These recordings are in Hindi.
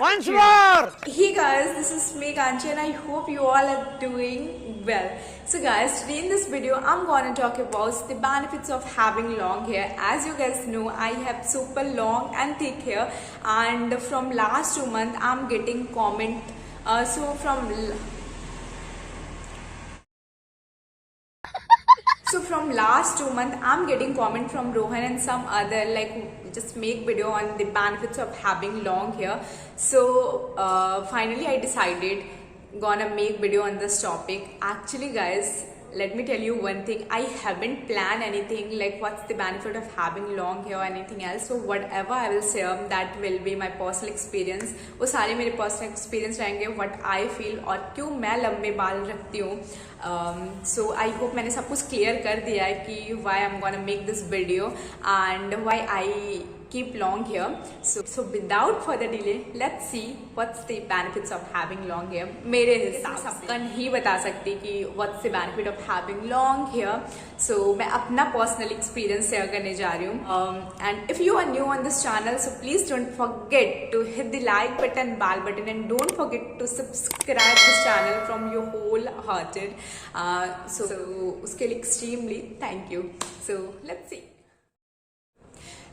Once more! Hey guys, this is me Kanchi and I hope you all are doing well. So guys, today in this video I'm gonna talk about the benefits of having long hair. As you guys know, I have super long and thick hair, and from last 2 months I'm getting comment. So from last 2 months, I'm getting comment from Rohan and some other like just make video on the benefits of having long hair. So finally I decided gonna make video on this topic. Actually guys, let me tell you one thing, I haven't planned anything like what's the benefit of having long hair or anything else. So whatever I will share, that will be my personal experience. वो सारे मेरे personal experience रहेंगे, what I feel और क्यों मैं लंबे बाल रखती हूँ. So I hope मैंने सब कुछ clear कर दिया है कि why I'm gonna make this video and why I keep long hair. So without further delay, let's see what's the benefits of having long hair. मेरे हिसाब से सबका नहीं बता सकती कि what's the benefit of having long hair. So मैं अपना personal experience share करने जा रही हूँ. And if you are new on this channel, so please don't forget to hit the like button, bell button, and don't forget to subscribe this channel from your wholehearted. So उसके लिए extremely thank you. So let's see.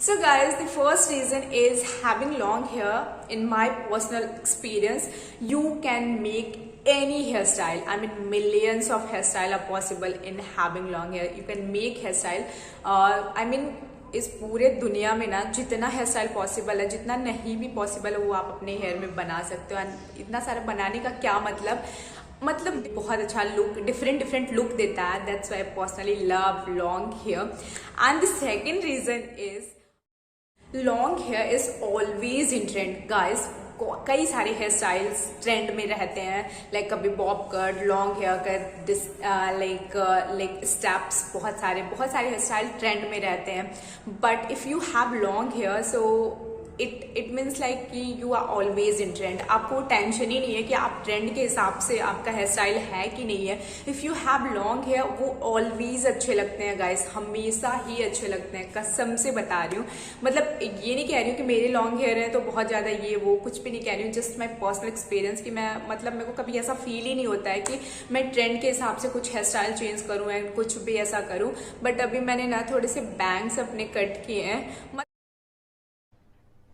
So guys, the first reason is having long hair. In my personal experience, you can make any hairstyle. I mean, millions of hairstyle are possible in having long hair. You can make hairstyle. I mean, इस पूरे दुनिया में ना जितना हेयर स्टाइल पॉसिबल है, जितना नहीं भी पॉसिबल है वो आप अपने हेयर में बना सकते हो. एंड इतना सारा बनाने का क्या मतलब बहुत अच्छा लुक, डिफरेंट लुक देता है. That's why I personally love long hair. And the second reason is long hair is always in trend guys. कई सारे हेयर स्टाइल्स ट्रेंड में रहते हैं, लाइक कभी bob cut, long hair cut, like steps, बहुत सारे हेयर स्टाइल ट्रेंड में रहते हैं. But if you have long hair, so it means like कि you are always in trend. आपको टेंशन ही नहीं है कि आप ट्रेंड के हिसाब से आपका हेयर स्टाइल है कि नहीं है. If you have long hair, वो ऑलवेज अच्छे लगते हैं गाइस, हमेशा ही अच्छे लगते हैं. कसम से बता रही हूँ. मतलब ये नहीं कह रही हूँ कि मेरे लॉन्ग हेयर है तो बहुत ज़्यादा ये वो, कुछ भी नहीं कह रही हूँ. जस्ट माई पर्सनल एक्सपीरियंस कि मैं मतलब मेरे को कभी ऐसा फील ही नहीं होता है कि मैं ट्रेंड के हिसाब से कुछ हेयर स्टाइल चेंज करूँ एंड कुछ भी ऐसा करूँ. बट अभी मैंने ना थोड़े से बैंग्स अपने कट किए हैं,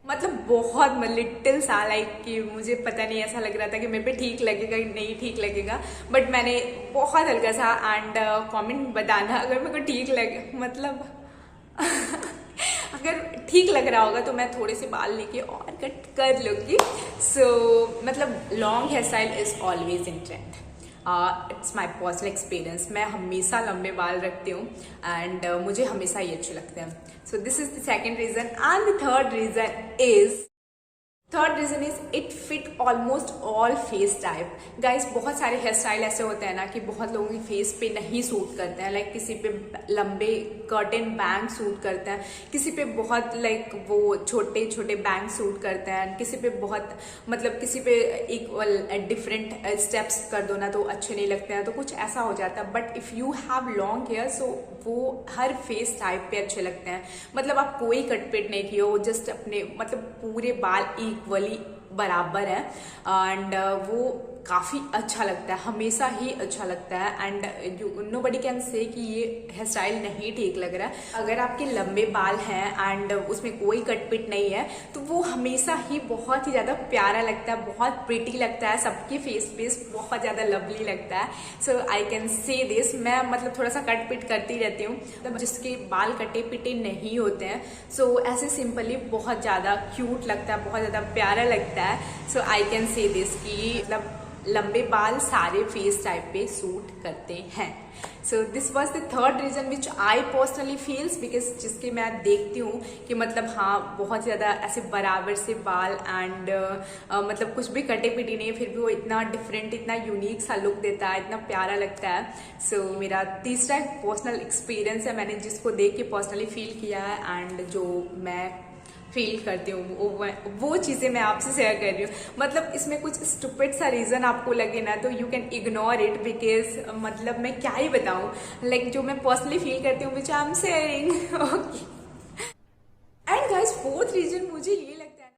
मतलब बहुत लिटिल सा, लाइक कि मुझे पता नहीं, ऐसा लग रहा था कि मेरे पे ठीक लगेगा कि नहीं ठीक लगेगा. बट मैंने बहुत हल्का सा, एंड कमेंट बताना अगर मेरे को ठीक लगे, मतलब अगर ठीक लग रहा होगा तो मैं थोड़े से बाल लेके और कट कर लूँगी. सो मतलब long hair style is always in trend. It's my personal experience. मैं हमेशा लंबे बाल रखती हूँ एंड मुझे हमेशा ये अच्छे लगते हैं. So this is the second reason. And the third reason is it fit almost all face type. Guys, बहुत सारे हेयर स्टाइल ऐसे होते हैं ना कि बहुत लोगों की फेस पे नहीं सूट करते हैं. लाइक किसी पे लंबे कर्टन बैंग सूट करते हैं, किसी पे बहुत लाइक वो छोटे छोटे बैंग सूट करते हैं, किसी पे बहुत मतलब किसी पे इक्वल डिफरेंट स्टेप्स कर दो ना तो अच्छे नहीं लगते हैं, तो कुछ ऐसा हो जाता है. But if you have long hair, so वो हर फेस टाइप पे अच्छे लगते हैं. मतलब आप कोई कटपिट नहीं किए हो, जस्ट अपने मतलब पूरे बाल इक्वली बराबर है एंड वो काफ़ी अच्छा लगता है, हमेशा ही अच्छा लगता है. एंड नोबडी कैन से कि ये हेयर स्टाइल नहीं ठीक लग रहा है. अगर आपके लंबे बाल हैं एंड उसमें कोई कटपिट नहीं है तो वो हमेशा ही बहुत ही ज़्यादा प्यारा लगता है, बहुत प्रिटी लगता है, सबके फेस पे बहुत ज़्यादा लवली लगता है. सो आई कैन से दिस. मैं मतलब थोड़ा सा कट पिट करती रहती हूँ, मतलब जिसके बाल कटे पिटे नहीं होते हैं, सो ऐसे सिंपली बहुत ज़्यादा क्यूट लगता है, बहुत ज़्यादा प्यारा लगता है. सो आई कैन से दिस कि मतलब लंबे बाल सारे फेस टाइप पे सूट करते हैं. So this was the third reason which I personally feels, because जिसके मैं देखती हूँ कि मतलब हाँ बहुत ज़्यादा ऐसे बराबर से बाल एंड मतलब कुछ भी कटे पिटी नहीं है, फिर भी वो इतना डिफरेंट, इतना यूनिक सा लुक देता है, इतना प्यारा लगता है. सो मेरा तीसरा पर्सनल एक्सपीरियंस है, मैंने जिसको देख के पर्सनली फील किया है एंड जो मैं फील करती हूँ वो चीज़ें मैं आपसे शेयर कर रही हूँ. मतलब इसमें कुछ स्टूपिड सा रीज़न आपको लगे ना तो you can ignore it, because मतलब मैं क्या ही बताऊँ, लाइक जो मैं पर्सनली फील करती हूँ which I am sharing. And guys, fourth reason मुझे ये लगता है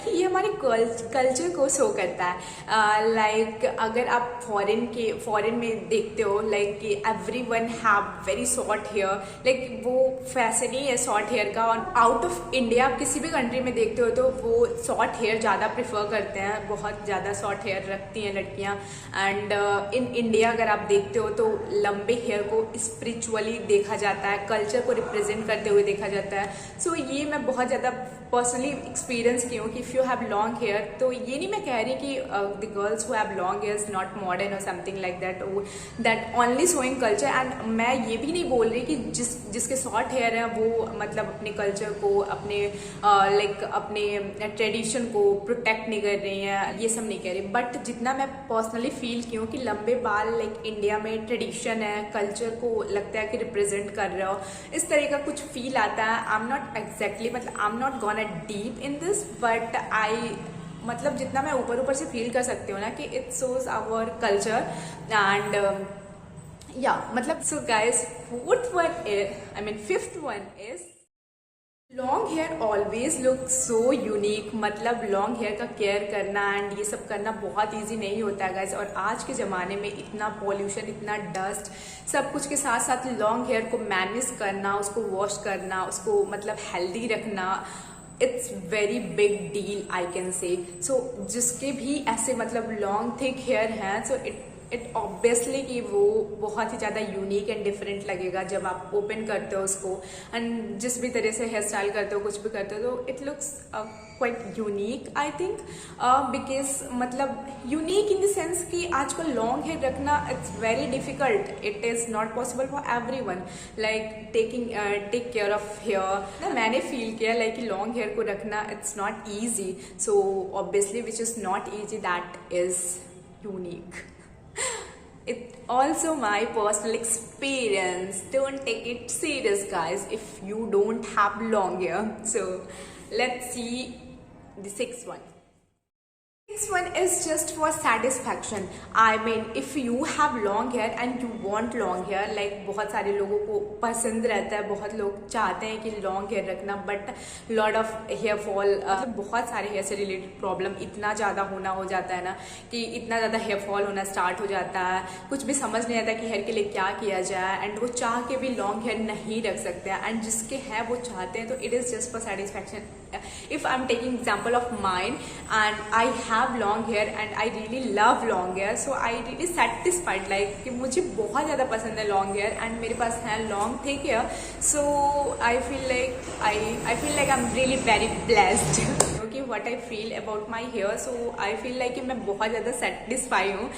कि ये हमारे कल्चर को शो करता है। लाइक अगर आप फॉरेन में देखते हो, like everyone have very short hair, like वो फैशन ही है शॉर्ट हेयर का। और आउट ऑफ इंडिया आप किसी भी कंट्री में देखते हो तो वो शॉर्ट हेयर ज़्यादा प्रेफर करते हैं, बहुत ज़्यादा शॉर्ट हेयर रखती हैं लड़कियाँ। एंड इन इंडिया अगर आप देखते हो तो लंबे हेयर को स्पिरिचुअली देखा जाता है, कल्चर को रिप्रेजेंट करते हुए देखा जाता है। सो ये मैं बहुत ज़्यादा पर्सनली एक्सपीरियंस की हूँ कि if you have long hair, तो ये नहीं मैं कह रही कि the girls who have long hair is not modern और something like that only showing culture. And मैं ये भी नहीं बोल रही कि जिसके शॉर्ट हेयर है वो मतलब अपने कल्चर को, अपने लाइक अपने ट्रेडिशन को प्रोटेक्ट नहीं कर रही हैं, ये सब नहीं कह रही। बट जितना मैं पर्सनली फील की हूँ कि लंबे बाल लाइक इंडिया में ट्रेडिशन है, कल्चर को लगता है कि रिप्रेजेंट कर रहे हो, इस तरह का कुछ फील आता है। आई एम नॉट एग्जैक्टली, मतलब I am not gone deep in this, but I मतलब जितना मैं ऊपर से फील कर सकती हूँ ना कि it shows our culture. And या मतलब so guys, fifth one is long hair always look so unique. मतलब लॉन्ग हेयर का केयर करना एंड ये सब करना बहुत ईजी नहीं होता है गाइज। और आज के ज़माने में इतना पॉल्यूशन, इतना डस्ट, सब कुछ के साथ साथ लॉन्ग हेयर को मैनेज करना, उसको वॉश करना, उसको मतलब हेल्दी रखना, it's very big deal I can say. So जिसके भी ऐसे मतलब लॉन्ग थिक हेयर हैं, सो इट ऑब्वियसली कि वो बहुत ही ज़्यादा यूनिक एंड डिफरेंट लगेगा जब आप ओपन करते हो उसको। एंड जिस भी तरह से हेयर स्टाइल करते हो, कुछ भी करते हो, तो it looks quite unique I think. Because मतलब यूनिक इन द सेंस कि आजकल लॉन्ग हेयर रखना it's very difficult, it is not possible for every one like take care of hair. मैंने फील किया लाइक कि लॉन्ग हेयर को रखना it's not easy. So obviously which is not easy, that is unique. It also my personal experience. Don't take it serious, guys, if you don't have long hair. So let's see the sixth one. This one is just for satisfaction. I mean, if you have long hair and you want long hair, like बहुत सारे लोगों को पसंद रहता है, बहुत लोग चाहते हैं कि लॉन्ग हेयर रखना, but lot of hair fall, मतलब बहुत सारे हेयर से रिलेटेड प्रॉब्लम इतना ज़्यादा होना हो जाता है ना कि इतना ज़्यादा हेयर फॉल होना स्टार्ट हो जाता है, कुछ भी समझ नहीं आता कि हेयर के लिए क्या किया जाए। एंड वो चाह के भी लॉन्ग हेयर नहीं रख सकते हैं। एंड जिसके है वो चाहते हैं, तो it is just for satisfaction. If I'm taking example of mine, and I have long hair and I really love long hair, so I really satisfied like कि मुझे बहुत ज़्यादा पसंद है long hair and मेरे पास है long thick hair, so I feel like I'm really very blessed क्योंकि what I feel about my hair, so I feel like कि मैं बहुत ज़्यादा satisfied हूँ।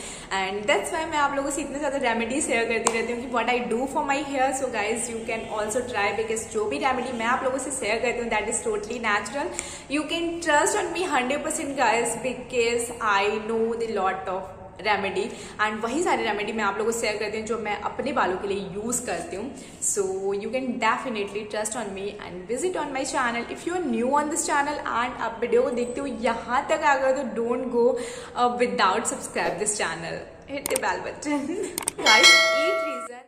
And that's why मैं आप लोगों से इतने ज़्यादा रेमेडी शेयर करती रहती हूँ कि what I do for my hair, so guys you can also try, because जो भी रेमेडी मैं आप लोगों से शेयर करती हूँ that is totally natural. You can trust on me 100% guys, because I know the lot of remedy and वही सारी रेमेडी मैं आप लोगों से शेयर करती हूँ जो मैं अपने बालों के लिए यूज़ करती हूँ। So you can definitely trust on me and visit on my channel. If you are new on this channel and आप वीडियो को देखते हो यहाँ तक आ गए, तो don't go without subscribe this channel, hit the bell button. Guys, 8 reason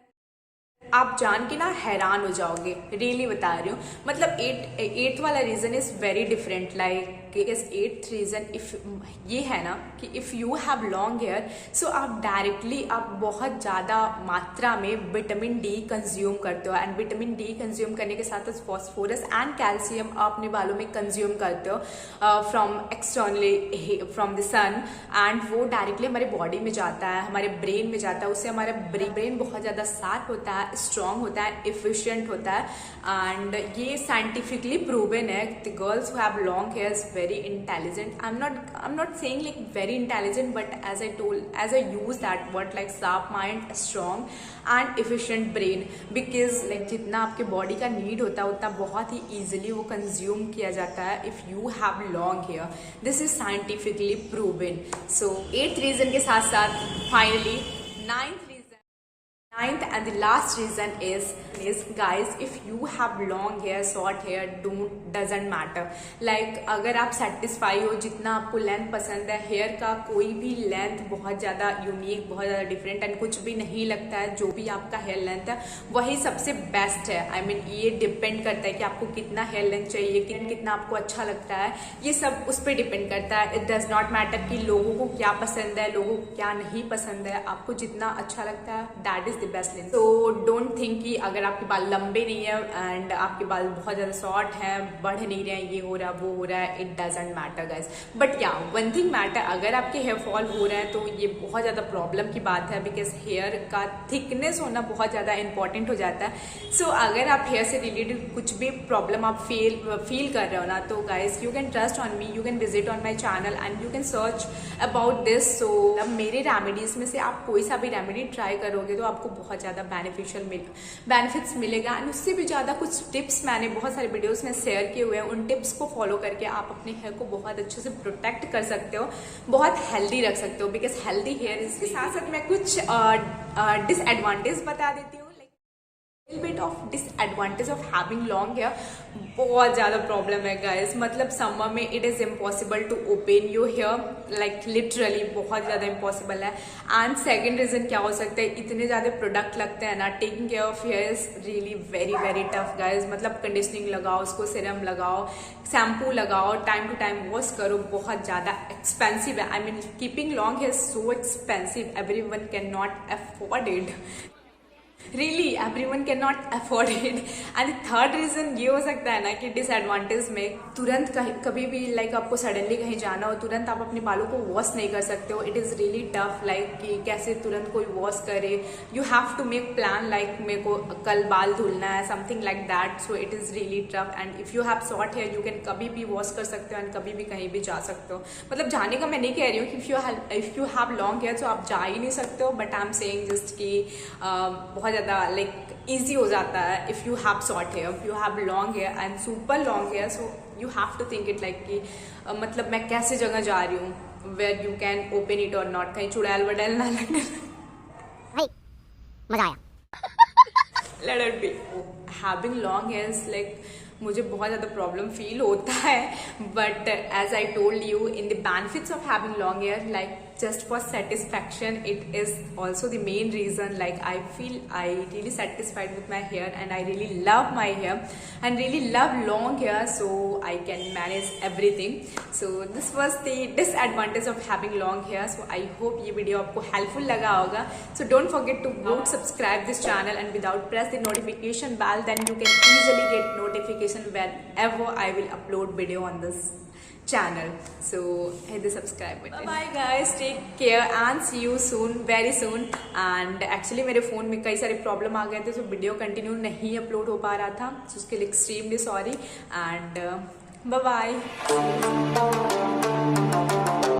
आप जान के ना हैरान हो जाओगे, रियली बता रही हूँ। मतलब एट्थ वाला reason is very different. Like eighth reason if ये है ना कि if you have long hair, so आप डायरेक्टली आप बहुत ज़्यादा मात्रा में विटामिन डी कंज्यूम करते हो। एंड विटामिन डी कंज्यूम करने के साथ फॉस्फोरस एंड कैल्शियम आप अपने बालों में कंज्यूम करते हो from externally from the sun, and वो डायरेक्टली हमारे बॉडी में जाता है, हमारे ब्रेन में जाता है। उससे हमारा ब्रेन बहुत ज़्यादा शार्प होता है, स्ट्रॉन्ग होता है, एफिशिएंट होता है। एंड ये साइंटिफिकली प्रूवन है। The girls who have long hairs very intelligent. I'm not saying like very intelligent, but as I use that word, like sharp mind, strong and efficient brain, because like जितना आपके बॉडी का नीड होता है उतना बहुत ही easily वो कंज्यूम किया जाता है if you have long hair. This is scientifically proven. So 8th reason के साथ साथ finally 9th Ninth and the last reason is guys, if you have long hair, short hair, doesn't matter. Like अगर आप सेटिस्फाई हो, जितना आपको लेंथ पसंद है, हेयर का कोई भी लेंथ बहुत ज़्यादा यूनिक, बहुत ज़्यादा डिफरेंट एंड कुछ भी नहीं लगता है, जो भी आपका हेयर लेंथ है वही सबसे बेस्ट है। I mean, ये डिपेंड करता है कि आपको कितना हेयर लेंथ चाहिए, कितना आपको अच्छा लगता है, ये सब उस पर डिपेंड करता है। इट डज नॉट मैटर कि लोगों को क्या पसंद है, लोगों को क्या नहीं पसंद है, आपको जितना अच्छा लगता है that is the best length. So don't think कि अगर आपके बाल लंबे नहीं है एंड आपके बाल बहुत ज्यादा शॉर्ट हैं, बढ़ नहीं रहे हैं, ये हो रहा है, वो हो रहा है, it doesn't matter guys. But या वन थिंग मैटर, अगर आपके हेयर फॉल हो रहा है तो ये बहुत ज्यादा प्रॉब्लम की बात है, बिकॉज हेयर का थिकनेस होना बहुत ज्यादा इंपॉर्टेंट हो जाता है। सो अगर आप हेयर से रिलेटेड कुछ भी प्रॉब्लम आप फील कर रहे हो ना, तो guys you can trust on me, you can visit on my channel and you can search about this. So अब मेरे रेमेडीज में से आप कोई सा भी रेमेडी ट्राई करोगे तो आपको बहुत ज्यादा बेनिफिट्स मिलेगा। एंड उससे भी ज्यादा कुछ टिप्स मैंने बहुत सारे वीडियोस में शेयर किए हुए हैं, उन टिप्स को फॉलो करके आप अपने हेयर को बहुत अच्छे से प्रोटेक्ट कर सकते हो, बहुत हेल्दी रख सकते हो, बिकॉज हेल्दी हेयर। इसके साथ साथ मैं कुछ डिसएडवांटेज बता देती हूँ। Bit of disadvantage of having long hair, बहुत ज्यादा प्रॉब्लम है गाइस। मतलब समर में it is impossible to open your hair, like literally बहुत ज्यादा इम्पॉसिबल है। एंड सेकंड रीजन क्या हो सकता है, इतने ज्यादा प्रोडक्ट लगते हैं ना, taking care of here is really very very tough guys. मतलब कंडीशनिंग लगाओ, उसको सीरम लगाओ, शैम्पू लगाओ, टाइम टू टाइम वॉश करो, बहुत ज्यादा एक्सपेंसिव है। I mean keeping long hair so expensive, everyone can not afford it, really everyone can not afford it. And third reason ये हो सकता है ना कि डिसएडवांटेज में तुरंत कभी भी लाइक आपको सडनली कहीं जाना हो, तुरंत आप अपने बालों को वॉश नहीं कर सकते हो। It is really tough, like कि कैसे तुरंत कोई वॉश करे, you have to make plan, like मेरे को कल बाल धुलना है, something like that. So it is really tough. And if you have short hair, you can कभी भी वॉश कर सकते हो एंड कभी भी कहीं भी जा सकते हो। मतलब जाने का मैं नहीं कह रही हूँ कि if you have long hair तो आप जा ही नहीं सकते हो, but I am saying just कि बहुत ज्यादा लाइक ईजी हो जाता है if you have short hair. If you have long hair and super long hair, so you have to think it like कि मतलब मैं कैसे जगह जा रही हूँ, where you can open it और नॉट, कहीं चुड़ैल वड़ैल ना लगे। भाई मजा आया। Let it be. Having long hair is like मुझे बहुत ज़्यादा प्रॉब्लम फील होता है, but as I told you in the benefits of having long hair, like just for satisfaction, it is also the main reason. Like I feel I really satisfied with my hair and I really love my hair and really love long hair, so I can manage everything. So this was the disadvantage of having long hair. So I hope ये वीडियो आपको helpful लगा होगा. So don't forget to go subscribe this channel, and without press the notification bell, then you can easily get notification whenever I will upload video on this channel. So hit the subscribe button. Bye guys, take care and see you soon, very soon. And actually मेरे फोन में कई सारे प्रॉब्लम आ गए थे, तो वीडियो कंटिन्यू नहीं अपलोड हो पा रहा था, so उसके लिए extremely sorry and bye bye.